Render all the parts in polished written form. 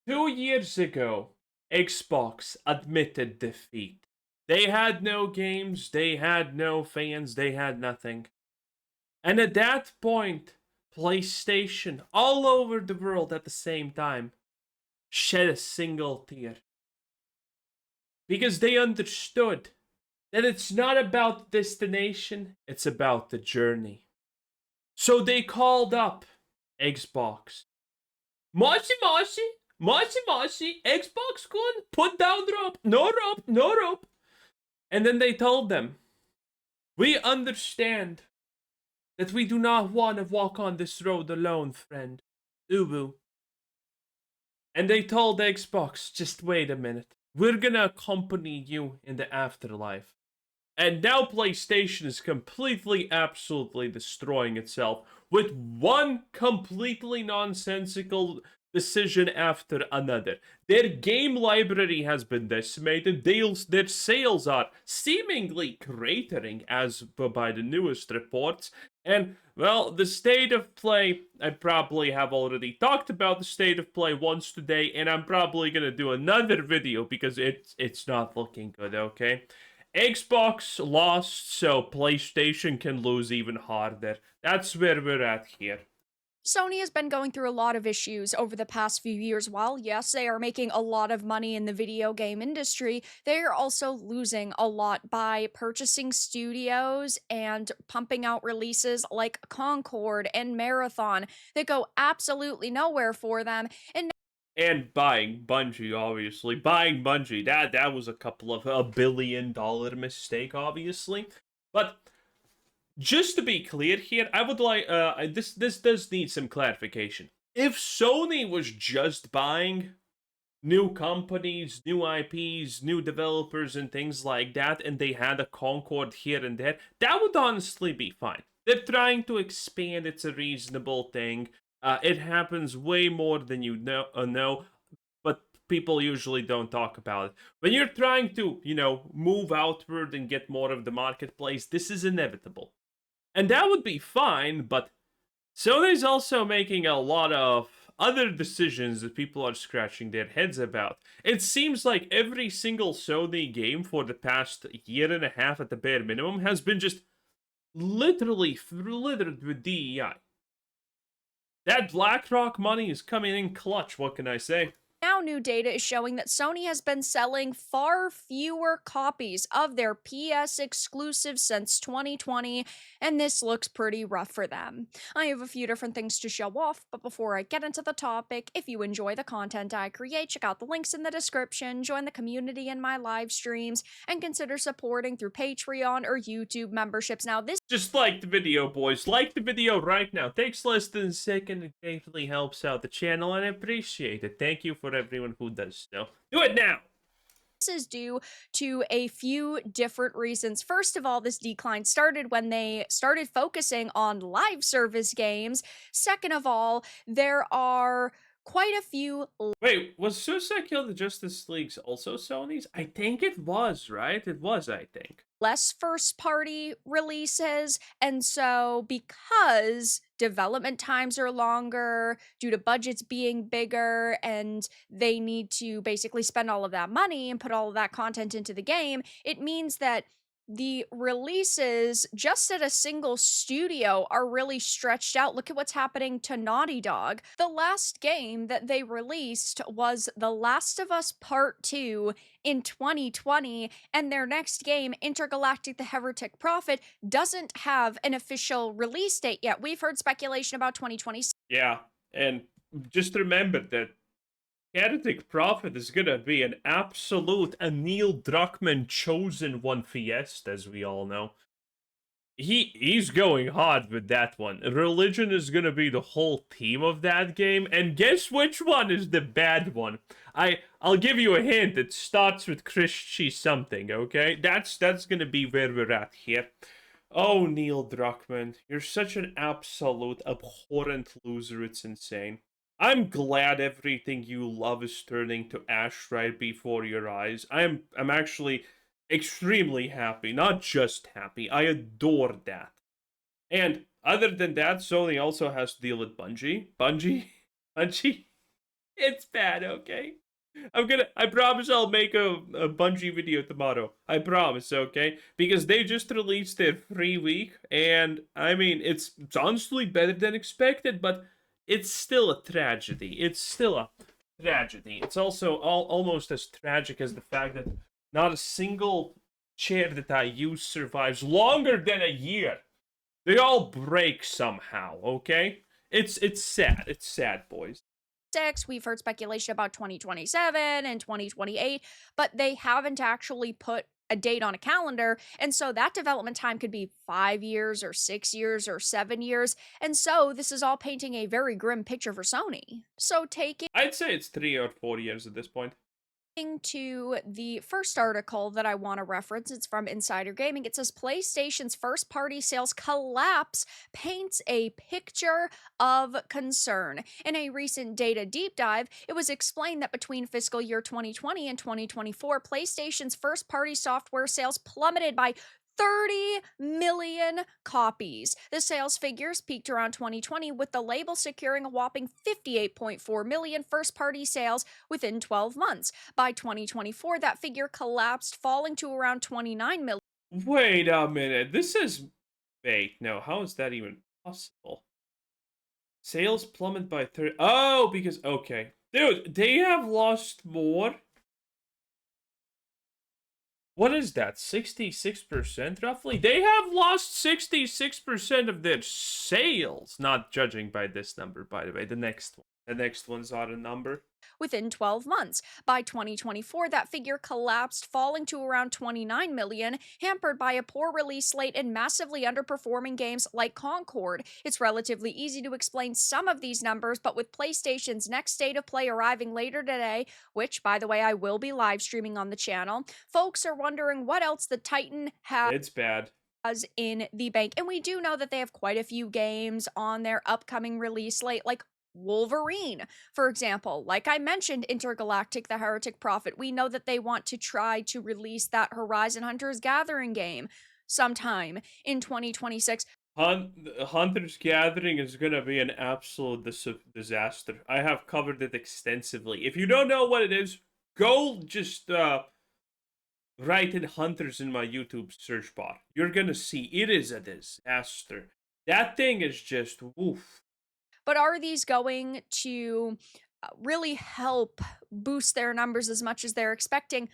2 years ago, Xbox admitted defeat. They had no games, they had no fans, they had nothing. And at that point, PlayStation, all over the world at the same time, shed a single tear. Because they understood that it's not about the destination, it's about the journey. So they called up Xbox. Moshi Moshi, Moshi Moshi, Xbox Kun, put down rope, no rope, no rope. And then they told them, we understand that we do not want to walk on this road alone, friend. Ubu. And they told Xbox, just wait a minute. We're gonna accompany you in the afterlife. And now PlayStation is completely, absolutely destroying itself with one completely nonsensical decision after another. Their game library has been decimated. Their sales are seemingly cratering as by the newest reports. And, well, the state of play, I probably have already talked about the state of play once today, and I'm probably gonna do another video because it's not looking good, okay? Xbox lost, so PlayStation can lose even harder. That's where we're at here. Sony has been going through a lot of issues over the past few years. While, yes, they are making a lot of money in the video game industry, they are also losing a lot by purchasing studios and pumping out releases like Concord and Marathon that go absolutely nowhere for them. And buying Bungie, obviously. Buying Bungie, that was a billion-dollar mistake, obviously. But just to be clear here, I would like this does need some clarification. If Sony was just buying new companies, new IPs, new developers, and things like that, and they had a Concord here and there, that would honestly be fine. They're trying to expand, it's a reasonable thing. It happens way more than you know, but people usually don't talk about it. When you're trying to, move outward and get more of the marketplace, this is inevitable. And that would be fine, but Sony's also making a lot of other decisions that people are scratching their heads about. It seems like every single Sony game for the past year and a half at the bare minimum has been just literally littered with DEI. That BlackRock money is coming in clutch, what can I say? Now, new data is showing that Sony has been selling far fewer copies of their PS exclusives since 2020, and this looks pretty rough for them. I have a few different things to show off, but before I get into the topic, if you enjoy the content I create, check out the links in the description, join the community in my live streams, and consider supporting through Patreon or YouTube memberships. Now, this Just like the video, boys. Like the video right now. Takes less than a second. It greatly helps out the channel, and I appreciate it. Thank you for everyone who does so. Do it now! This is due to a few different reasons. First of all, this decline started when they started focusing on live service games. Second of all, there are quite a few. Wait, was Suicide Kill the Justice League's also Sony's? I think it was, right? It was, I think. Less first party releases, and so because development times are longer due to budgets being bigger and they need to basically spend all of that money and put all of that content into the game, it means that the releases just at a single studio are really stretched out. Look at what's happening to Naughty Dog. The last game that they released was The Last of Us Part 2 in 2020, and their next game, Intergalactic the Heretic Prophet, doesn't have an official release date yet. We've heard speculation about 2026. Yeah, and just remember that Heretic Prophet is gonna be an absolute Neil Druckmann chosen one fiesta, as we all know. He's going hard with that one. Religion is gonna be the whole theme of that game, and guess which one is the bad one? I'll give you a hint. It starts with Christy something, okay? That's gonna be where we're at here. Oh, Neil Druckmann, you're such an absolute abhorrent loser, it's insane. I'm glad everything you love is turning to ash right before your eyes. I'm actually extremely happy. Not just happy. I adore that. And other than that, Sony also has to deal with Bungie. Bungie? It's bad, okay? I promise I'll make a Bungie video tomorrow. I promise, okay? Because they just released their free week, and I mean, it's honestly better than expected, but it's still a tragedy. It's still a tragedy. It's also almost as tragic as the fact that not a single chair that I use survives longer than a year. They all break somehow, okay? It's sad. It's sad, boys. We've heard speculation about 2027 and 2028, but they haven't actually put a date on a calendar. And so that development time could be 5 years or 6 years or 7 years. And so this is all painting a very grim picture for Sony. So taking I'd say it's 3 or 4 years at this point. to the first article that I want to reference, it's from Insider Gaming. It says PlayStation's first party sales collapse paints a picture of concern. In a recent data deep dive, it was explained that between fiscal year 2020 and 2024, PlayStation's first party software sales plummeted by 30 million copies. The sales figures peaked around 2020, with the label securing a whopping 58.4 million first party sales within 12 months. By 2024, that figure collapsed, falling to around 29 million. Wait a minute. This is. Wait, no. How is that even possible? Sales plummet by 30. Oh, because. Okay. Dude, they have lost more. What is that? 66% roughly? They have lost 66% of their sales. Not judging by this number, by the way. The next one. The next one's not a number. Within 12 months. By 2024, that figure collapsed, falling to around 29 million, hampered by a poor release slate and massively underperforming games like Concord. It's relatively easy to explain some of these numbers, but with PlayStation's next State of Play arriving later today, which, by the way, I will be live streaming on the channel, folks are wondering what else the Titan has. It's bad. In the bank. And we do know that they have quite a few games on their upcoming release slate, like Wolverine, for example. Like I mentioned, Intergalactic, the Heretic Prophet. We know that they want to try to release that Horizon Hunters Gathering game sometime in 2026. Hunter's Gathering is gonna be an absolute disaster. I have covered it extensively. If you don't know what it is, go just write in Hunters in my YouTube search bar. You're gonna see it is a disaster. That thing is just woof. But are these going to really help boost their numbers as much as they're expecting?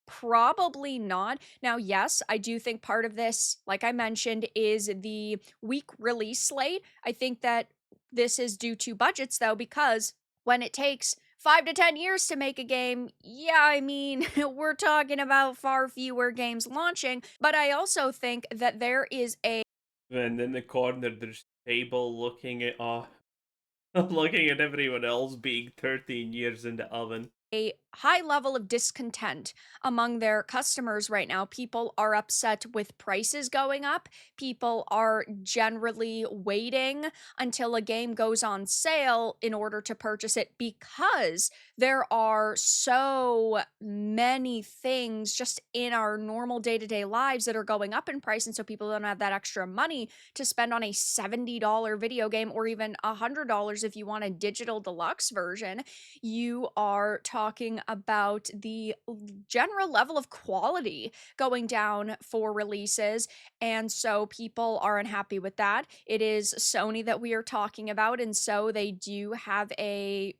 Probably not. Now, yes, I do think part of this, like I mentioned, is the weak release slate. I think that this is due to budgets, though, because when it takes 5 to 10 years to make a game, yeah, I mean, we're talking about far fewer games launching. But I also think that there is a. And in the corner, there's Table looking at looking at everyone else being 13 years in the oven. A high level of discontent among their customers right now. People are upset with prices going up. People are generally waiting until a game goes on sale in order to purchase it, because there are so many things just in our normal day-to-day lives that are going up in price, and so people don't have that extra money to spend on a $70 video game, or even $100 if you want a digital deluxe version. You are talking about the general level of quality going down for releases, and so people are unhappy with that. It is Sony that we are talking about, and so they do have a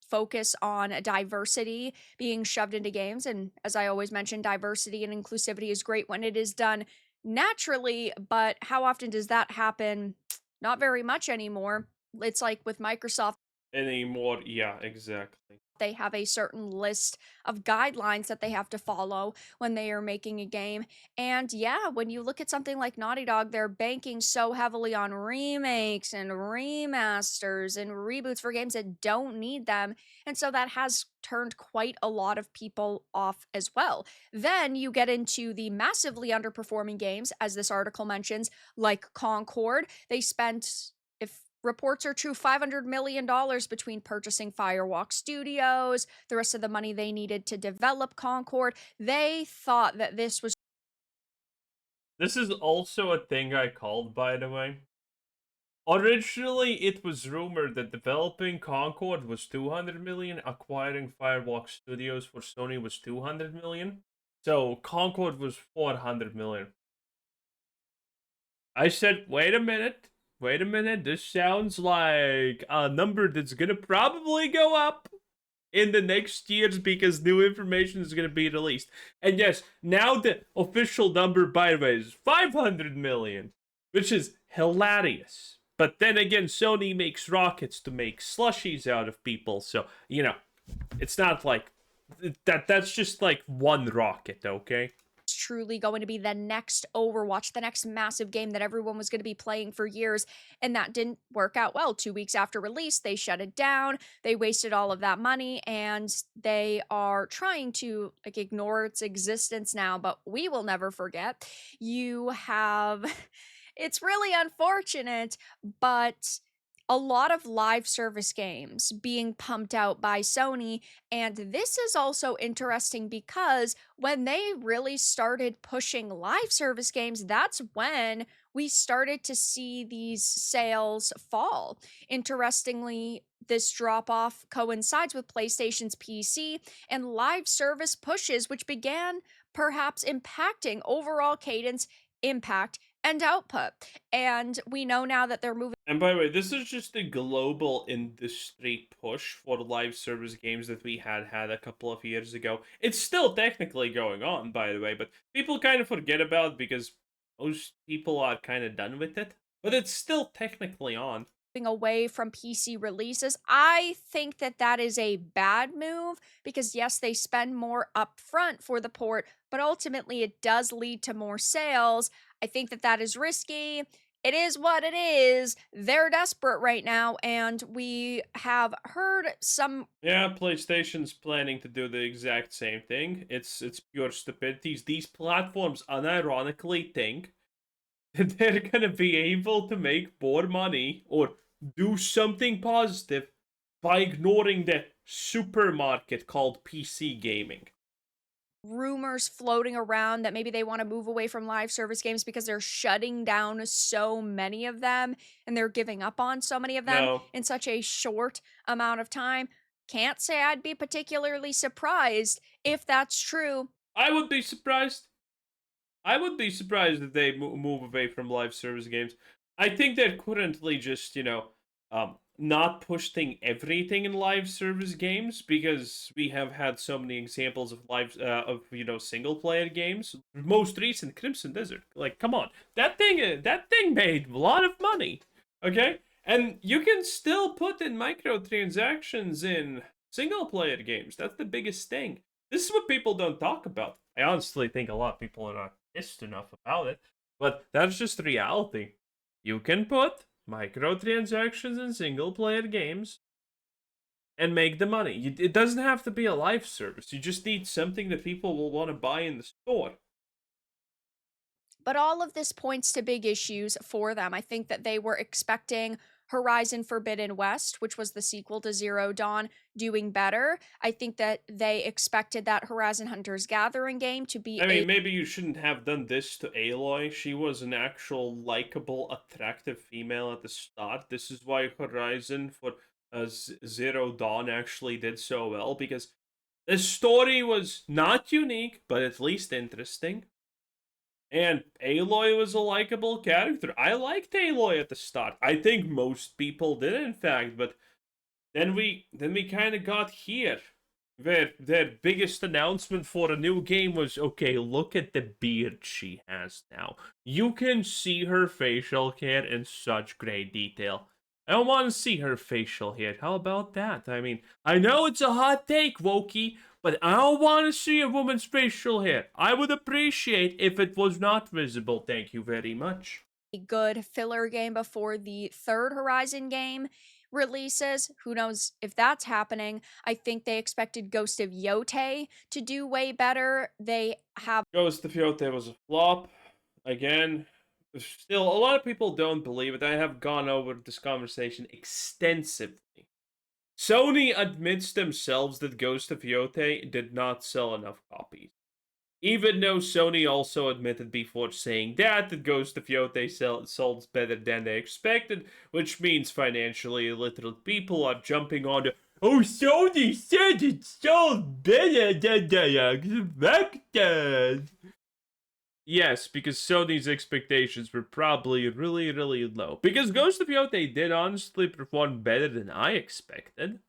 focus on diversity being shoved into games. And as I always mention, diversity and inclusivity is great when it is done naturally, but how often does that happen? Not very much anymore. It's like with Microsoft. Anymore, yeah, exactly. They have a certain list of guidelines that they have to follow when they are making a game. And yeah, when you look at something like Naughty Dog, they're banking so heavily on remakes and remasters and reboots for games that don't need them. And so that has turned quite a lot of people off as well. Then you get into the massively underperforming games, as this article mentions, like Concord. They spent, if reports are true, $500 million between purchasing Firewalk Studios, the rest of the money they needed to develop Concord. They thought that this was. This is also a thing I called, by the way. Originally, it was rumored that developing Concord was 200 million, acquiring Firewalk Studios for Sony was 200 million. So Concord was 400 million. I said, wait a minute. This sounds like a number that's gonna probably go up in the next years because new information is gonna be released. And yes, now the official number, by the way, is 500 million, which is hilarious. But then again, Sony makes rockets to make slushies out of people, so, it's not like that's just like one rocket, okay? Truly going to be the next Overwatch, the next massive game that everyone was going to be playing for years. And that didn't work out well. 2 weeks after release, they shut it down. They wasted all of that money and they are trying to ignore its existence now, but we will never forget. You have, it's really unfortunate, but a lot of live service games being pumped out by Sony. And this is also interesting because when they really started pushing live service games, that's when we started to see these sales fall. Interestingly, this drop off coincides with PlayStation's PC and live service pushes, which began perhaps impacting overall cadence, impact, and output. And we know now that they're moving. And by the way, this is just a global industry push for live service games that we had a couple of years ago. It's still technically going on, by the way, but people kind of forget about it because most people are kind of done with it. But it's still technically on. Away from PC releases. I think that that is a bad move because yes, they spend more upfront for the port, but ultimately it does lead to more sales. I think that that is risky. It is what it is. They're desperate right now, and we have heard some. Yeah, PlayStation's planning to do the exact same thing. It's pure stupidity. These platforms unironically think that they're gonna be able to make more money or do something positive by ignoring the supermarket called PC gaming. Rumors floating around that maybe they want to move away from live service games because they're shutting down so many of them and they're giving up on so many of them No. in such a short amount of time. Can't say I'd be particularly surprised if that's true. I would be surprised. I would be surprised if they move away from live service games. I think they're currently just, not pushing everything in live service games because we have had so many examples of single player games. Most recent Crimson Desert. Like, come on, that thing made a lot of money. Okay, and you can still put in microtransactions in single player games. That's the biggest thing. This is what people don't talk about. I honestly think a lot of people are not pissed enough about it, but that's just reality. You can put microtransactions in single player games and make the money. It doesn't have to be a live service. You just need something that people will want to buy in the store. But all of this points to big issues for them. I think that they were expecting Horizon Forbidden West, which was the sequel to Zero Dawn, doing better. I think that they expected that Horizon Hunters Gathering game to be. I mean, maybe you shouldn't have done this to Aloy. She was an actual likable, attractive female at the start. This is why Horizon for Zero Dawn actually did so well, because the story was not unique, but at least interesting. And Aloy was a likable character. I liked Aloy at the start. I think most people did, in fact, but then we kind of got here, where their biggest announcement for a new game was, okay, look at the beard she has now. You can see her facial hair in such great detail. I don't want to see her facial hair. How about that? I mean, I know it's a hot take, Wokey, but I don't want to see a woman's facial hair. I would appreciate if it was not visible. Thank you very much. A good filler game before the third Horizon game releases. Who knows if that's happening? I think they expected Ghost of Yote to do way better. They have. Ghost of Yote was a flop. Again, still, a lot of people don't believe it. I have gone over this conversation extensively. Sony admits themselves that Ghost of Yote did not sell enough copies. Even though Sony also admitted before saying that Ghost of Yotei sold better than they expected, which means financially illiterate people are jumping on the "Oh, Sony said it sold better than they expected." Yes, because Sony's expectations were probably really, really low. Because Ghost of Yotei did honestly perform better than I expected.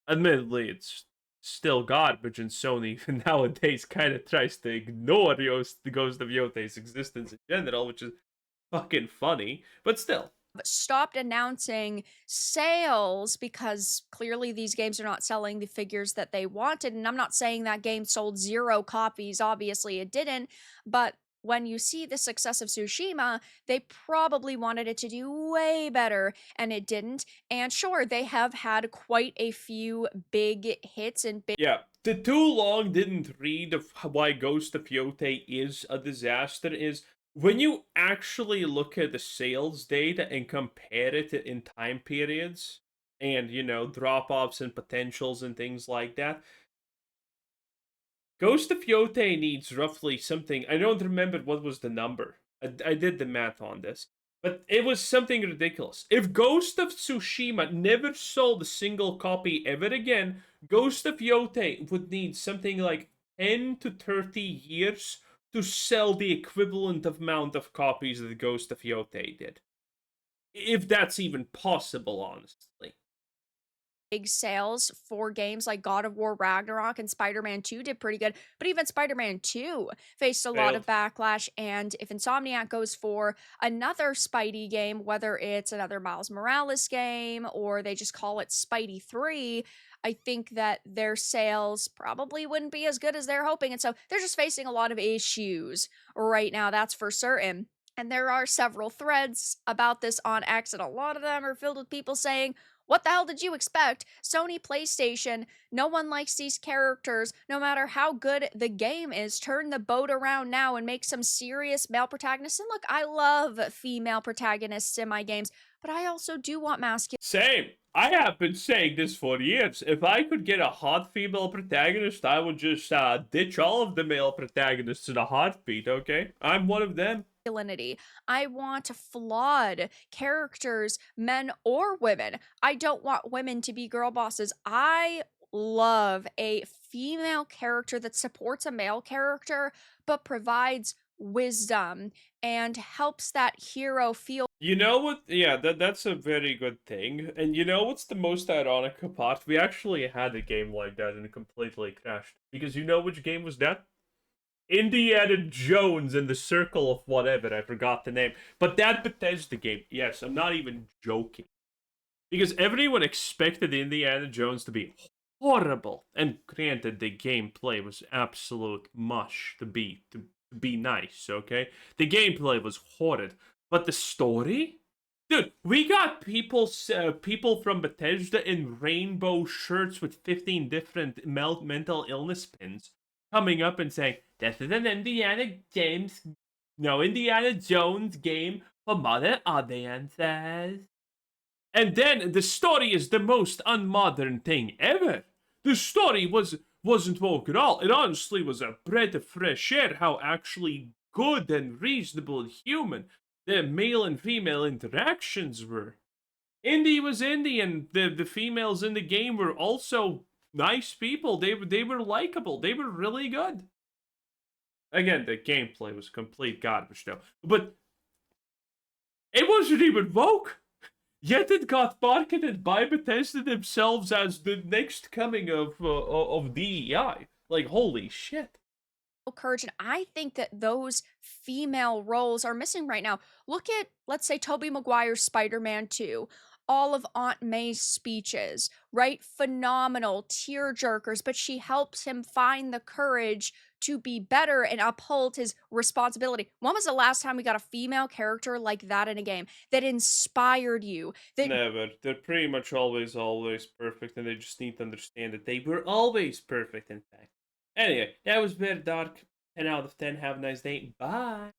Admittedly, it's still garbage, and Sony nowadays kind of tries to ignore the Ghost of Yotei's existence in general, which is fucking funny, but still. Stopped announcing sales because clearly these games are not selling the figures that they wanted. And I'm not saying that game sold 0 copies, obviously it didn't, but when you see the success of Tsushima, they probably wanted it to do way better, and it didn't. And sure, they have had quite a few big hits and big. Yeah, the too long didn't read of why Ghost of Yotei is a disaster is when you actually look at the sales data and compare it in time periods and, drop offs and potentials and things like that. Ghost of Yotei needs roughly something. I don't remember what was the number. I did the math on this. But it was something ridiculous. If Ghost of Tsushima never sold a single copy ever again, Ghost of Yotei would need something like 10 to 30 years to sell the equivalent amount of copies that Ghost of Yotei did. If that's even possible, honestly. Big sales for games like God of War Ragnarok and Spider-Man 2 did pretty good, but even Spider-Man 2 faced a lot of backlash. And if Insomniac goes for another Spidey game, whether it's another Miles Morales game or they just call it Spidey 3, I think that their sales probably wouldn't be as good as they're hoping. And so they're just facing a lot of issues right now, that's for certain. And there are several threads about this on X, and a lot of them are filled with people saying, what the hell did you expect? Sony PlayStation, no one likes these characters, no matter how good the game is. Turn the boat around now and make some serious male protagonists. And look, I love female protagonists in my games, but I also do want masculine. Same. I have been saying this for years. If I could get a hot female protagonist, I would just ditch all of the male protagonists in a heartbeat, okay? I'm one of them. I want flawed characters, men or women. I don't want women to be girl bosses. I love a female character that supports a male character but provides wisdom and helps that hero feel. You know what? Yeah, that's a very good thing. And you know what's the most ironic part? We actually had a game like that and it completely crashed. Because you know which game was that? Indiana Jones and the Circle of whatever, I forgot the name. But that Bethesda game, yes, I'm not even joking. Because everyone expected Indiana Jones to be horrible. And granted, the gameplay was absolute mush to be nice, okay? The gameplay was horrid. But the story? Dude, we got people from Bethesda in rainbow shirts with 15 different mental illness pins coming up and saying, this is an Indiana Jones game for modern audiences. And then the story is the most unmodern thing ever. The story wasn't woke at all. It honestly was a breath of fresh air how actually good and reasonable and human the male and female interactions were. Indy was Indy, and the females in the game were also nice people. They were likable. They were really good. Again, the gameplay was complete garbage, though. But it wasn't even woke. Yet it got marketed by Bethesda themselves as the next coming of DEI. Like, holy shit. Courage, and I think that those female roles are missing right now. Look at, let's say, Tobey Maguire's Spider-Man 2. All of Aunt May's speeches, right? Phenomenal, tear-jerkers, but she helps him find the courage to be better and uphold his responsibility. When was the last time we got a female character like that in a game that inspired you? Never. They're pretty much always perfect, and they just need to understand that they were always perfect, in fact. Anyway, that was very dark. 10 out of 10. Have a nice day. Bye.